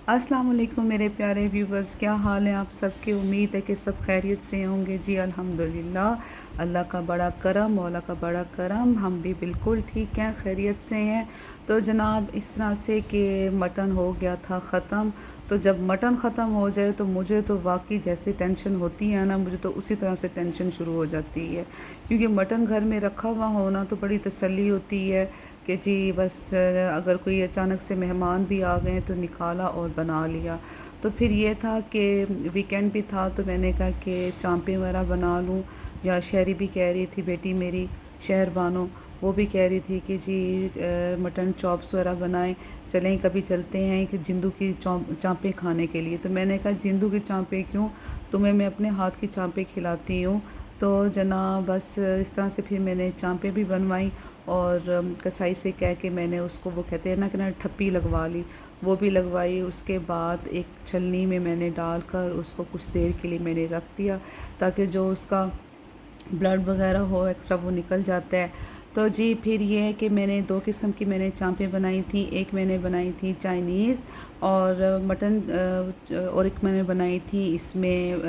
अस्सलाम वालेकुम मेरे प्यारे व्यूवर्स, क्या हाल है आप सबके। उम्मीद है कि सब खैरियत से होंगे। जी अल्हम्दुलिल्लाह, अल्लाह का बड़ा करम, मौला का बड़ा करम, हम भी बिल्कुल ठीक हैं, खैरियत से हैं। तो जनाब इस तरह से कि मटन हो गया था ख़त्म। तो जब मटन ख़त्म हो जाए तो मुझे तो वाकई जैसे टेंशन होती है ना, मुझे तो उसी तरह से टेंशन शुरू हो जाती है। क्योंकि मटन घर में रखा हुआ होना तो बड़ी तसल्ली होती है कि जी बस अगर कोई अचानक से मेहमान भी आ गए तो निकाला और बना लिया। तो फिर ये था कि वीकेंड भी था तो मैंने कहा कि चांपे वगैरह बना लूँ। या शहरी भी कह रही थी, बेटी मेरी शहर बानो, वो भी कह रही थी कि जी मटन चॉप्स वगैरह बनाएं, चलें कभी चलते हैं कि जिंदू की चांपे खाने के लिए। तो मैंने कहा जिंदू की चांपे क्यों, तुम्हें मैं अपने हाथ की चांपे खिलाती हूँ। तो जनाब बस इस तरह से फिर मैंने चांपे भी बनवाई और कसाई से कह के मैंने उसको, वो कहते हैं ना कि ना, ठप्पी लगवा ली, वो भी लगवाई। उसके बाद एक छलनी में मैंने डालकर उसको कुछ देर के लिए मैंने रख दिया ताकि जो उसका ब्लड वगैरह हो एक्स्ट्रा वो निकल जाता है। तो जी फिर ये है कि मैंने दो किस्म की मैंने चांपें बनाई थी। एक मैंने बनाई थी चाइनीज़ और मटन, और एक मैंने बनाई थी इसमें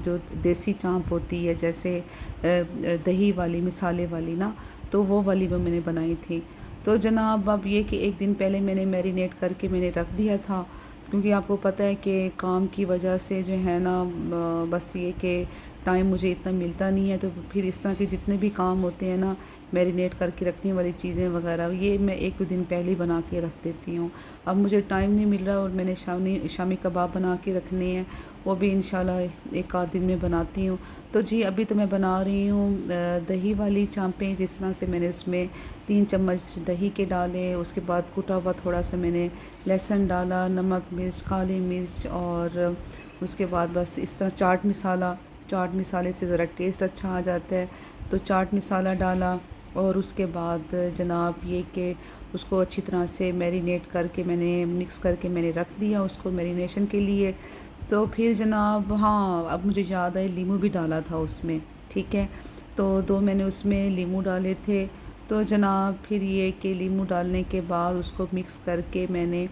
जो देसी चांप होती है, जैसे दही वाली मिसाले वाली ना, तो वो वाली वो मैंने बनाई थी। तो जनाब अब ये कि एक दिन पहले मैंने मैरिनेट करके मैंने रख दिया था, क्योंकि आपको पता है कि काम की वजह से जो है ना, बस ये कि टाइम मुझे इतना मिलता नहीं है। तो फिर इस तरह के जितने भी काम होते हैं ना, मैरिनेट करके रखने वाली चीज़ें वगैरह, ये मैं एक दो दिन पहले ही बना के रख देती हूँ। अब मुझे टाइम नहीं मिल रहा और मैंने शामी कबाब बना के रखने हैं, वो भी इंशाल्लाह एक आध दिन में बनाती हूँ। तो जी अभी तो मैं बना रही हूँ दही वाली चांपें। जिस तरह से मैंने उसमें 3 चम्मच दही के डाले, उसके बाद कुटा हुआ थोड़ा सा मैंने लहसुन डाला, नमक मिर्च काली मिर्च, और उसके बाद बस इस तरह चाट मसाले से ज़रा टेस्ट अच्छा आ जाता है, तो चाट मसाला डाला। और उसके बाद जनाब ये कि उसको अच्छी तरह से मैरिनेट करके मैंने मिक्स करके मैंने रख दिया उसको मैरिनेशन के लिए। तो फिर जनाब हाँ, अब मुझे याद है लीमू भी डाला था उसमें, ठीक है। तो दो मैंने उसमें लीमू डाले थे। तो जनाब फिर ये कि लीमू डालने के बाद उसको मिक्स करके मैंने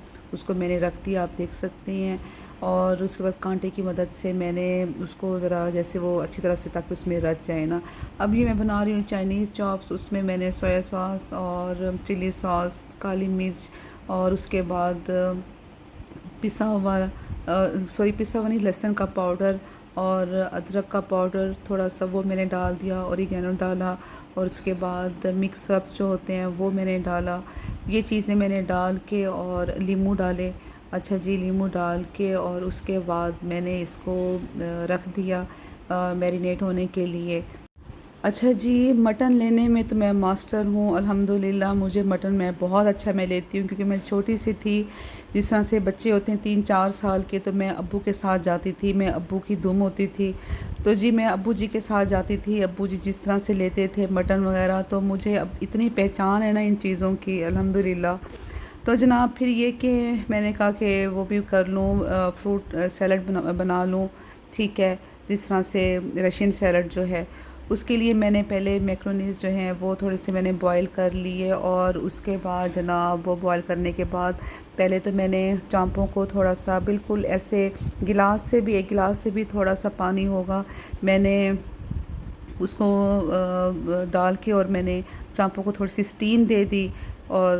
रख दिया, आप देख सकते हैं। और उसके बाद कांटे की मदद से मैंने उसको ज़रा जैसे वो अच्छी तरह से, ताकि उसमें रच जाए ना। अब ये मैं बना रही हूँ चाइनीज़ चॉप्स। उसमें मैंने सोया सॉस और चिली सॉस, काली मिर्च, और उसके बाद पिसा हुआ पिसा हुआ नहीं, लहसुन का पाउडर और अदरक का पाउडर थोड़ा सा वो मैंने डाल दिया, ओरिगेनो डाला, और उसके बाद मिक्स अप्स जो होते हैं वो मैंने डाला। ये चीज़ें मैंने डाल के और लीमू डाले। अच्छा जी, लीमू डाल के और उसके बाद मैंने इसको रख दिया मैरिनेट होने के लिए। अच्छा जी, मटन लेने में तो मैं मास्टर हूँ अल्हम्दुलिल्लाह। मुझे मटन मैं बहुत अच्छा मैं लेती हूँ, क्योंकि मैं छोटी सी थी, जिस तरह से बच्चे होते हैं 3-4 साल के, तो मैं अब्बू के साथ जाती थी, मैं अब्बू की दुम होती थी। तो जी मैं अब्बू जी के साथ जाती थी, अब्बू जी जिस तरह से लेते थे मटन वगैरह, तो मुझे अब इतनी पहचान है ना इन चीज़ों की अल्हम्दुलिल्लाह। तो जनाब फिर ये कि मैंने कहा कि वो भी कर लूँ, फ्रूट सैलड बना लूँ, ठीक है। जिस तरह से रशियन सैलड जो है, उसके लिए मैंने पहले मैक्रोनीज़ जो हैं वो थोड़े से मैंने बॉईल कर लिए। और उसके बाद जनाब वो बॉईल करने के बाद पहले तो मैंने चांपों को थोड़ा सा बिल्कुल ऐसे एक गिलास से भी थोड़ा सा पानी होगा, मैंने उसको डाल के और मैंने चांपों को थोड़ी सी स्टीम दे दी। और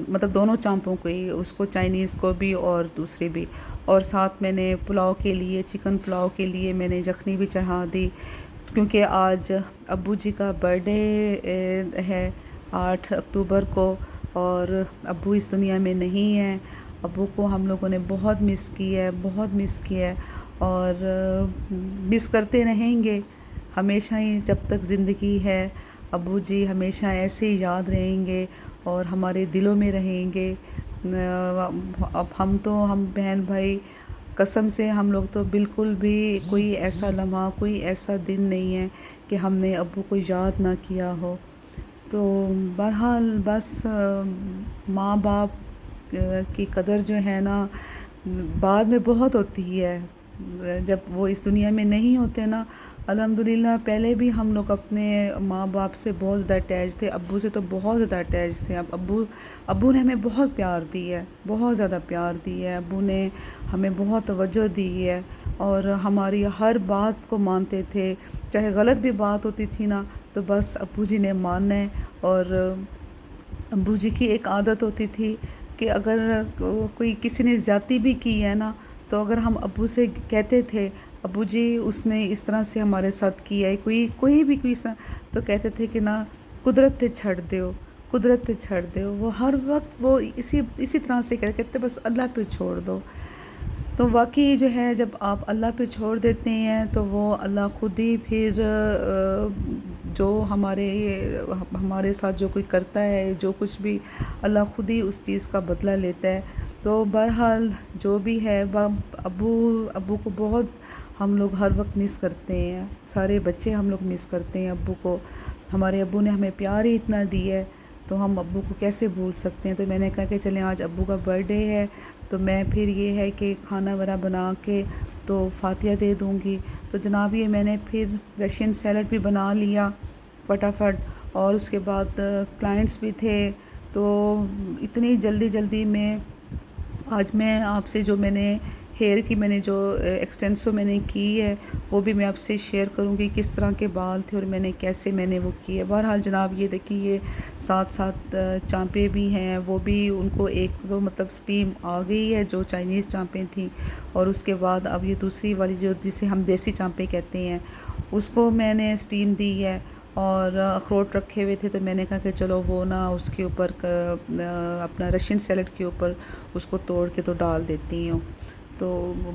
मतलब दोनों चांपों को ही, उसको चाइनीज़ को भी और दूसरी भी। और साथ मैंने पुलाव के लिए, चिकन पुलाव के लिए मैंने यखनी भी चढ़ा दी, क्योंकि आज अब्बू जी का बर्थडे है 8 अक्टूबर को, और अब्बू इस दुनिया में नहीं हैं। अब्बू को हम लोगों ने बहुत मिस किया है, बहुत मिस किया है, और मिस करते रहेंगे हमेशा ही जब तक ज़िंदगी है। अब्बू जी हमेशा ऐसे ही याद रहेंगे और हमारे दिलों में रहेंगे। अब हम बहन भाई, कसम से हम लोग तो बिल्कुल भी कोई ऐसा लम्हा, कोई ऐसा दिन नहीं है कि हमने अब्बू को याद ना किया हो। तो बहरहाल बस माँ बाप की कदर जो है ना, बाद में बहुत होती है। जब वो इस दुनिया में नहीं होते ना, अल्हम्दुलिल्लाह पहले भी हम लोग अपने माँ बाप से बहुत ज़्यादा अटैच थे, अब्बू से तो बहुत ज़्यादा अटैच थे। अब अब्बू अब्बू ने हमें बहुत प्यार दी है, बहुत ज़्यादा प्यार दी है। अब्बू ने हमें बहुत तवज्जो दी है और हमारी हर बात को मानते थे। चाहे गलत भी बात होती थी ना, तो बस अब्बू जी ने मानना है। और अब्बू जी की एक आदत होती थी कि अगर कोई किसी ने ज़्यादती भी की है ना, तो अगर हम अब्बू से कहते थे, अब्बू जी उसने इस तरह से हमारे साथ किया है, कोई कोई भी कोई सा, तो कहते थे कि ना कुदरत ते छड़ दो, कुदरत ते छड़ दो। वो हर वक्त वो इसी इसी तरह से कहते बस अल्लाह पे छोड़ दो। तो वाक़ई जो है जब आप अल्लाह पे छोड़ देते हैं तो वो अल्लाह ख़ुद ही फिर जो हमारे साथ जो कोई करता है, जो कुछ भी, अल्लाह ख़ुद ही उस चीज़ का बदला लेता है। तो बहरहाल जो भी है अब्बू अब्बू को बहुत हम लोग हर वक्त मिस करते हैं, सारे बच्चे हम लोग मिस करते हैं अब्बू को। हमारे अब्बू ने हमें प्यार ही इतना दिया है, तो हम अब्बू को कैसे भूल सकते हैं। तो मैंने कहा कि चलें आज अब्बू का बर्थडे है, तो मैं फिर ये है कि खाना वगैरह बना के तो फ़ातिहा दे दूँगी। तो जनाब ये मैंने फिर रशियन सैलड भी बना लिया फटाफट, और उसके बाद क्लाइंट्स भी थे। तो इतनी जल्दी जल्दी में आज मैं आपसे जो मैंने हेयर की मैंने जो एक्सटेंसो मैंने की है, वो भी मैं आपसे शेयर करूँगी किस तरह के बाल थे और मैंने कैसे मैंने वो किए। बहरहाल जनाब ये देखिए, ये साथ साथ चाँपें भी हैं, वो भी उनको एक तो मतलब स्टीम आ गई है जो चाइनीज़ चाँपें थी, और उसके बाद अब ये दूसरी वाली जो जिसे हम देसी चाँपें कहते हैं, उसको मैंने स्टीम दी है। और अखरोट रखे हुए थे, तो मैंने कहा कि चलो वो ना उसके ऊपर अपना रशियन सैलड के ऊपर उसको तोड़ के तो डाल देती हूँ। तो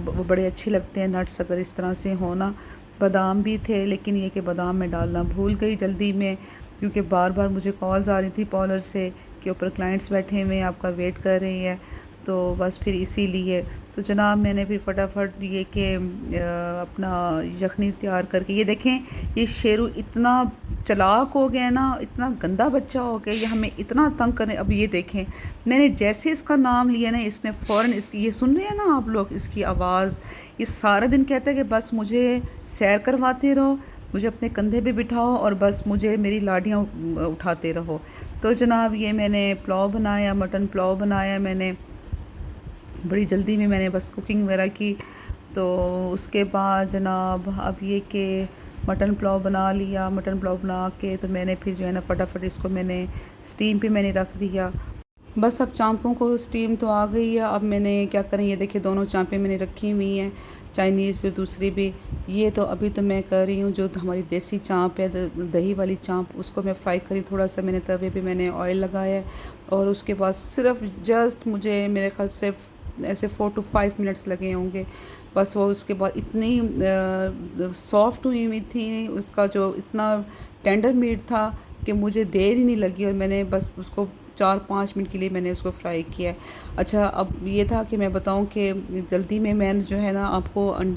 वो बड़े अच्छे लगते हैं नट्स अगर इस तरह से हो ना। बादाम भी थे, लेकिन ये कि बादाम मैं डालना भूल गई जल्दी में, क्योंकि बार बार मुझे कॉल्स आ रही थी पार्लर से कि ऊपर क्लाइंट्स बैठे हुए हैं, आपका वेट कर रहे हैं। तो बस फिर इसीलिए तो जनाब मैंने फिर फटाफट ये कि अपना यखनी तैयार करके, ये देखें ये शेरू इतना चालाक हो गया ना, इतना गंदा बच्चा हो गया, ये हमें इतना तंग करने। अब ये देखें मैंने जैसे इसका नाम लिया ना, इसने फ़ौरन इसकी, ये सुन रहे हैं ना आप लोग इसकी आवाज़, ये सारा दिन कहता है कि बस मुझे सैर करवाते रहो, मुझे अपने कंधे पे बिठाओ और बस मुझे मेरी लाडियाँ उठाते रहो। तो जनाब ये मैंने पुलाव बनाया, मटन पुलाव बनाया मैंने बड़ी जल्दी में, मैंने बस कुकिंग वगैरह की। तो उसके बाद जनाब अब ये कि मटन पुलाव बना लिया, मटन पुलाव बना के तो मैंने फिर जो है ना फटाफट इसको मैंने स्टीम पे मैंने रख दिया। बस अब चाँपों को स्टीम तो आ गई है, अब मैंने क्या करें, ये देखिए दोनों चाँपें मैंने रखी हुई हैं, चाइनीज़ भी दूसरी भी। ये तो अभी तो मैं कर रही हूँ जो हमारी देसी चाँप है, दही वाली चाँप, उसको मैं फ्राई करी। थोड़ा सा मैंने तवे पे मैंने ऑयल लगाया है, और उसके बाद सिर्फ जस्ट मुझे मेरे ख्याल से ऐसे 4 to 5 मिनट्स लगे होंगे बस। वो उसके बाद इतनी सॉफ्ट हुई हुई थी, उसका जो इतना टेंडर मीट था कि मुझे देर ही नहीं लगी, और मैंने बस उसको 4-5 मिनट के लिए मैंने उसको फ्राई किया है। अच्छा अब ये था कि मैं बताऊं कि जल्दी में मैंने जो है ना आपको अंडे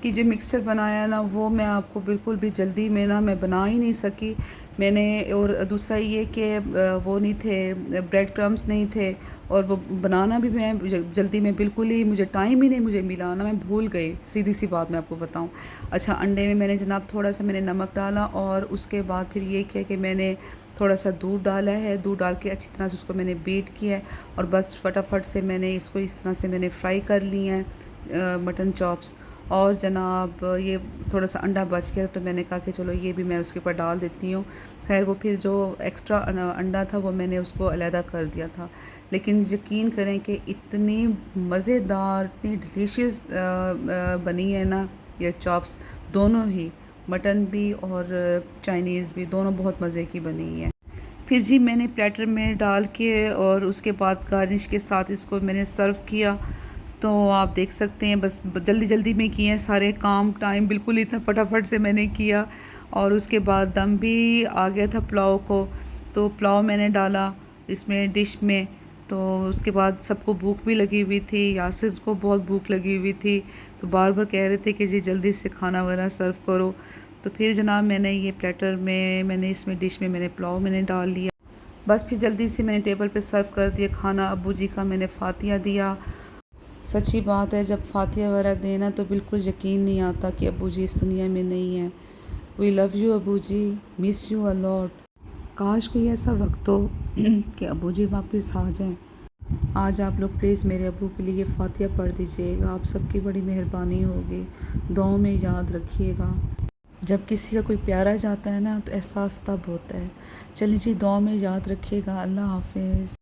कि जो मिक्सचर बनाया ना, वो मैं आपको बिल्कुल भी जल्दी में ना मैं बना ही नहीं सकी मैंने। और दूसरा ये कि वो नहीं थे, ब्रेड क्रम्स नहीं थे, और वो बनाना भी मैं जल्दी में बिल्कुल ही, मुझे टाइम ही नहीं मुझे मिला ना, मैं भूल गई, सीधी सी बात मैं आपको बताऊं। अच्छा अंडे में मैंने जनाब थोड़ा सा मैंने नमक डाला, और उसके बाद फिर ये किया कि मैंने थोड़ा सा दूध डाला है, दूध डाल के अच्छी तरह से उसको मैंने बीट किया है, और बस फटाफट से मैंने इसको इस तरह से मैंने फ्राई कर लिया है मटन चॉप्स। और जनाब ये थोड़ा सा अंडा बच गया, तो मैंने कहा कि चलो ये भी मैं उसके ऊपर डाल देती हूँ। खैर वो फिर जो एक्स्ट्रा अंडा था वो मैंने उसको अलहदा कर दिया था। लेकिन यकीन करें कि इतनी मज़ेदार, इतनी डिलीशियस बनी है ना ये चॉप्स, दोनों ही मटन भी और चाइनीज़ भी, दोनों बहुत मज़े की बनी है। फिर जी मैंने प्लेटर में डाल के और उसके बाद गार्निश के साथ इसको मैंने सर्व किया। तो आप देख सकते हैं बस जल्दी जल्दी में किए हैं सारे काम, टाइम बिल्कुल ही था, फटाफट से मैंने किया। और उसके बाद दम भी आ गया था पुलाव को, तो पुलाव मैंने डाला इसमें डिश में। तो उसके बाद सबको भूख भी लगी हुई थी, यासिर को बहुत भूख लगी हुई थी, तो बार बार कह रहे थे कि जी जल्दी से खाना वगैरह सर्व करो। तो फिर जनाब मैंने ये प्लेटर में मैंने इसमें डिश में मैंने पुलाव मैंने डाल लिया। बस फिर जल्दी से मैंने टेबल पे सर्व कर दिया खाना। अब्बू जी का मैंने फातिहा दिया, सच्ची बात है, जब फातिहा वगैरह देना तो बिल्कुल यकीन नहीं आता कि अब्बू जी इस दुनिया में नहीं है। वी लव यू अब्बू जी, मिस यू अ लॉट। काश कोई ऐसा वक्त हो कि अब्बू जी वापस आ जाएं। आज आप लोग प्लीज़ मेरे अब्बू के लिए फातिहा पढ़ दीजिएगा, आप सबकी बड़ी मेहरबानी होगी। दुआओं में याद रखिएगा। जब किसी का कोई प्यारा जाता है ना तो एहसास तब होता है। चलिए जी, दुआ में याद रखिएगा। अल्लाह हाफिज़।